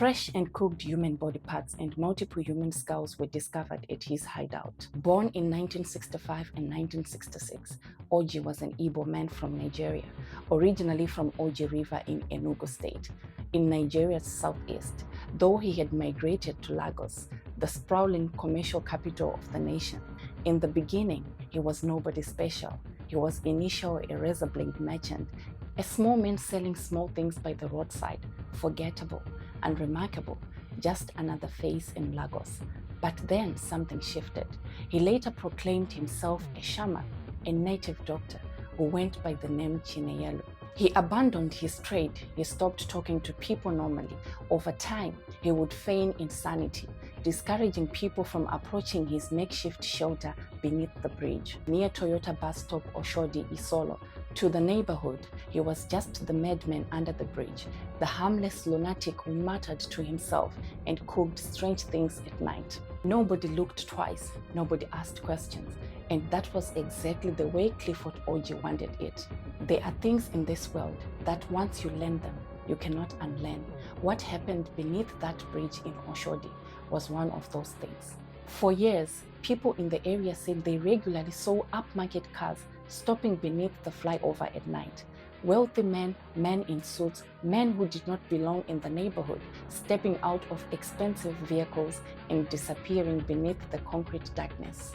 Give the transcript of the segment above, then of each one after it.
Fresh and cooked human body parts and multiple human skulls were discovered at his hideout. Born in 1965 and 1966, Orji was an Igbo man from Nigeria, originally from Orji River in Enugu State, in Nigeria's southeast, though he had migrated to Lagos, the sprawling commercial capital of the nation. In the beginning, he was nobody special. He was initially a razor blade merchant, a small man selling small things by the roadside, forgettable, unremarkable, just another face in Lagos. But then something shifted. He later proclaimed himself a shaman, a native doctor who went by the name Chineyelu. He abandoned his trade. He stopped talking to people normally. Over time, he would feign insanity, discouraging people from approaching his makeshift shelter beneath the bridge. Near Toyota bus stop Oshodi, Isolo, to the neighborhood, he was just the madman under the bridge, the harmless lunatic who muttered to himself and cooked strange things at night. Nobody looked twice, nobody asked questions, and that was exactly the way Clifford Orji wanted it. There are things in this world that once you learn them, you cannot unlearn. What happened beneath that bridge in Oshodi was one of those things. For years, people in the area said they regularly saw upmarket cars stopping beneath the flyover at night. Wealthy men, men in suits, men who did not belong in the neighborhood, stepping out of expensive vehicles and disappearing beneath the concrete darkness.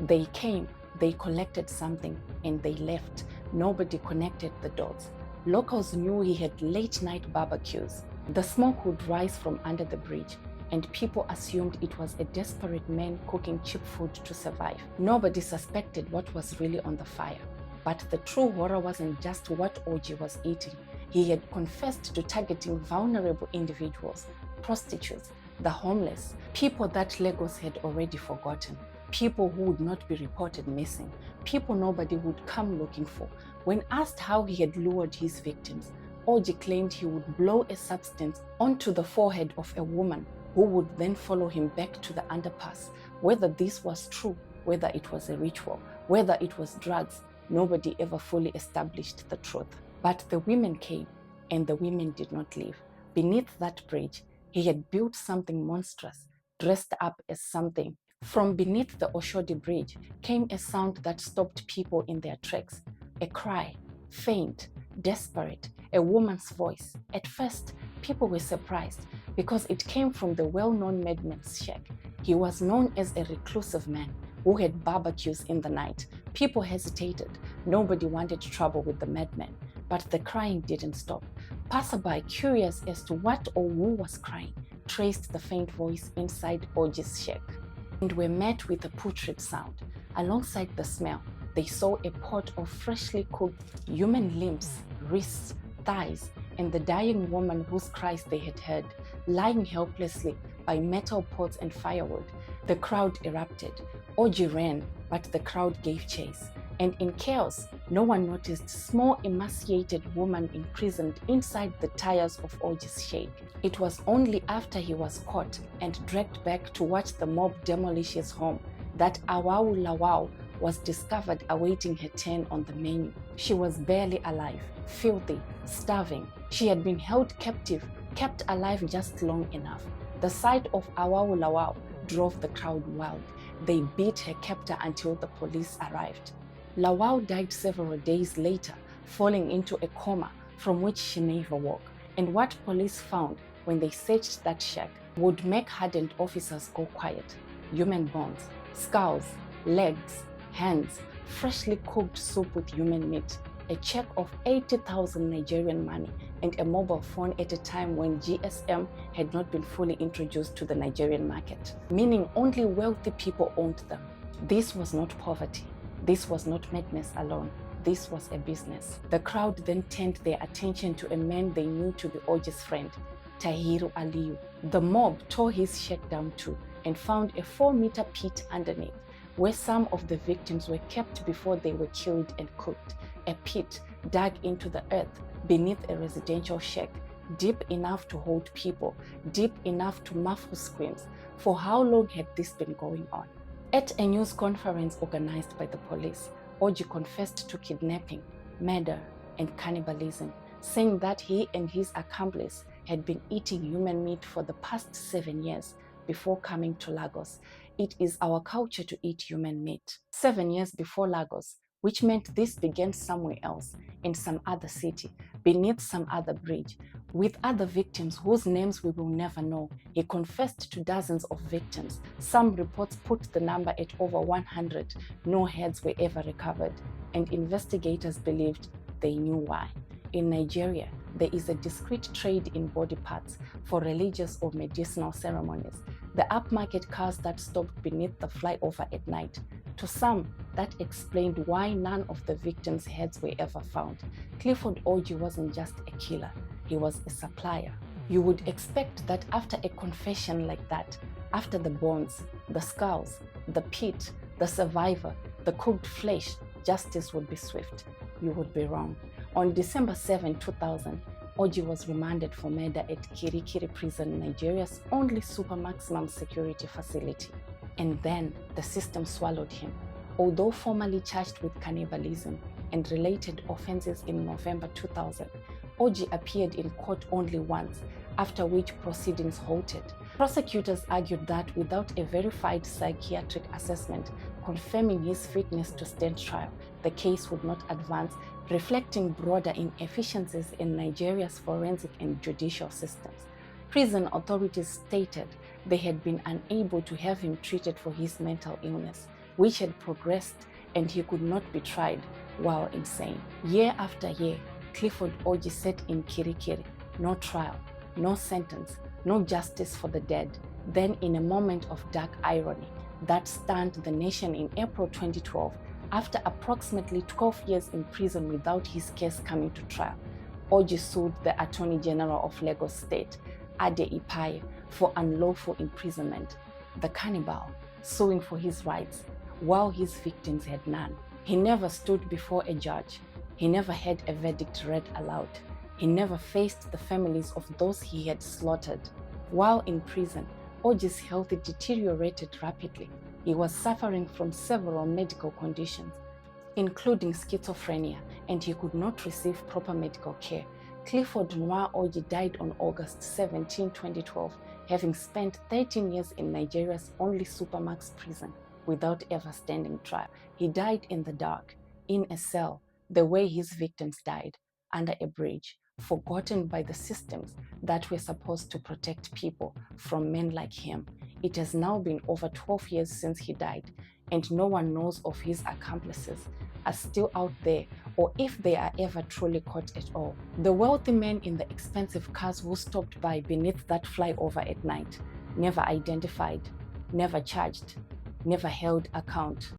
They came, they collected something, and they left. Nobody connected the dots. Locals knew he had late-night barbecues. The smoke would rise from under the bridge, and people assumed it was a desperate man cooking cheap food to survive. Nobody suspected what was really on the fire. But the true horror wasn't just what Orji was eating. He had confessed to targeting vulnerable individuals, prostitutes, the homeless, people that Lagos had already forgotten, people who would not be reported missing, people nobody would come looking for. When asked how he had lured his victims, Orji claimed he would blow a substance onto the forehead of a woman who would then follow him back to the underpass. Whether this was true, whether it was a ritual, whether it was drugs, nobody ever fully established the truth. But the women came, and the women did not leave. Beneath that bridge, he had built something monstrous, dressed up as something. From beneath the Oshodi Bridge came a sound that stopped people in their tracks. A cry, faint, desperate, a woman's voice. At first, people were surprised because it came from the well-known madman's shack. He was known as a reclusive man who had barbecues in the night. People hesitated. Nobody wanted trouble with the madman, but the crying didn't stop. Passerby, curious as to what or who was crying, traced the faint voice inside Orji's shack and were met with a putrid sound. Alongside the smell, they saw a pot of freshly cooked human limbs, wrists, thighs, and the dying woman whose cries they had heard, lying helplessly by metal pots and firewood. The crowd erupted. Orji ran, but the crowd gave chase. And in chaos, no one noticed small emaciated woman imprisoned inside the tires of Orji's shack. It was only after he was caught and dragged back to watch the mob demolish his home that Awau Lawau was discovered awaiting her turn on the menu. She was barely alive, filthy, starving. She had been held captive, kept alive just long enough. The sight of Awau Lawau drove the crowd wild. They beat her captor until the police arrived. Lawau died several days later, falling into a coma from which she never woke. And what police found when they searched that shack would make hardened officers go quiet. Human bones, skulls, legs, hands, freshly cooked soup with human meat, a check of 80,000 Nigerian money, and a mobile phone at a time when GSM had not been fully introduced to the Nigerian market, meaning only wealthy people owned them. This was not poverty. This was not madness alone. This was a business. The crowd then turned their attention to a man they knew to be Orji's friend, Tahiru Aliyu. The mob tore his shack down too and found a 4-meter pit underneath, where some of the victims were kept before they were killed and cooked. A pit dug into the earth beneath a residential shack, deep enough to hold people, deep enough to muffle screams. For how long had this been going on? At a news conference organized by the police, Orji confessed to kidnapping, murder, and cannibalism, saying that he and his accomplice had been eating human meat for the past 7 years before coming to Lagos. It is our culture to eat human meat. 7 years before Lagos, which meant this began somewhere else, in some other city, beneath some other bridge, with other victims whose names we will never know. He confessed to dozens of victims. Some reports put the number at over 100. No heads were ever recovered, and investigators believed they knew why. In Nigeria, there is a discreet trade in body parts for religious or medicinal ceremonies. The upmarket cars that stopped beneath the flyover at night. To some, that explained why none of the victims' heads were ever found. Clifford Orji wasn't just a killer, he was a supplier. You would expect that after a confession like that, after the bones, the skulls, the pit, the survivor, the cooked flesh, justice would be swift. You would be wrong. On December 7, 2000, Orji was remanded for murder at Kirikiri Prison, Nigeria's only super maximum security facility. And then the system swallowed him. Although formally charged with cannibalism and related offenses in November 2000, Orji appeared in court only once, after which proceedings halted. Prosecutors argued that without a verified psychiatric assessment confirming his fitness to stand trial, the case would not advance, reflecting broader inefficiencies in Nigeria's forensic and judicial systems. Prison authorities stated they had been unable to have him treated for his mental illness, which had progressed, and he could not be tried while insane. Year after year, Clifford Orji sat in Kirikiri. No trial, no sentence, no justice for the dead. Then, in a moment of dark irony that stunned the nation in April 2012, after approximately 12 years in prison without his case coming to trial, Orji sued the Attorney General of Lagos State, Ade Ipaye, for unlawful imprisonment. The cannibal, suing for his rights, while his victims had none. He never stood before a judge. He never had a verdict read aloud. He never faced the families of those he had slaughtered. While in prison, Orji's health deteriorated rapidly. He was suffering from several medical conditions, including schizophrenia, and he could not receive proper medical care. Clifford Noir Orji died on August 17, 2012, having spent 13 years in Nigeria's only supermax prison without ever standing trial. He died in the dark, in a cell, the way his victims died, under a bridge, forgotten by the systems that were supposed to protect people from men like him. It has now been over 12 years since he died, and no one knows if his accomplices are still out there or if they are ever truly caught at all. The wealthy men in the expensive cars who stopped by beneath that flyover at night, never identified, never charged, never held account.